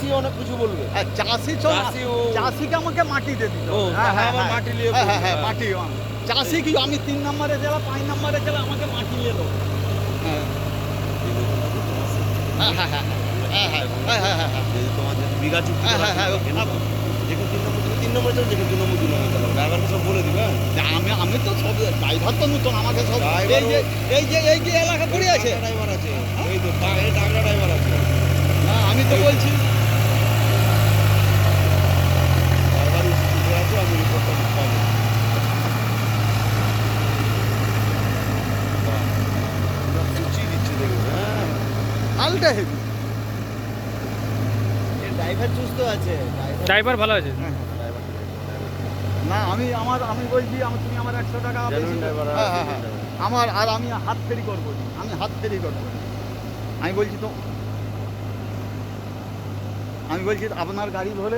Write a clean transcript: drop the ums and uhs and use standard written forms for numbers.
চাষি অনেক কিছু বলবে। হ্যাঁ, চাষি চাষিকে আমাকে মাটি দিয়ে দিত। ও আবার মাটি নিয়ে মাটি চাষি কি আমি 3 নম্বরে গেলাম 5 নম্বরে গেলাম আমাকে মাটি নিয়ে দেবো। হ্যাঁ হ্যাঁ হ্যাঁ হ্যাঁ হ্যাঁ হ্যাঁ হ্যাঁ হ্যাঁ যদি তোমার যদি বিঘা চুক্তি হ্যাঁ, করা হ্যাঁ, থাকে, হ্যাঁ, যেখানে 3 নম্বর থেকে 3 নম্বরে চলো, যেখানে 2 নম্বর 2 নম্বরে চলো। ড্রাইভারকে সব বলে দিবে। আমি তো সব ড্রাইভার তো নতুন আমাকে সব এই যে এলাকা পড়ে আছে ড্রাইভার আছে, এই তো এই টাংরা ড্রাইভার আছে। না আমি তো বলছি ড্রাইভার ইস্যুতে আছে, আমি রিপোর্টটা দিতে হবে। কুচিয়ে দিচ্ছে দেখবে। হ্যাঁ, হালটা হেভি। ড্রাইভার সুস্থ আছে, ড্রাইভার ভালো আছে। না আমি বলছি তুমি আমার 100 টাকা বেশি হ্যাঁ হ্যাঁ হ্যাঁ আমার আর আমি হাত ফেরি করবো না। আমি বলছি আপনার গাড়ি ধরে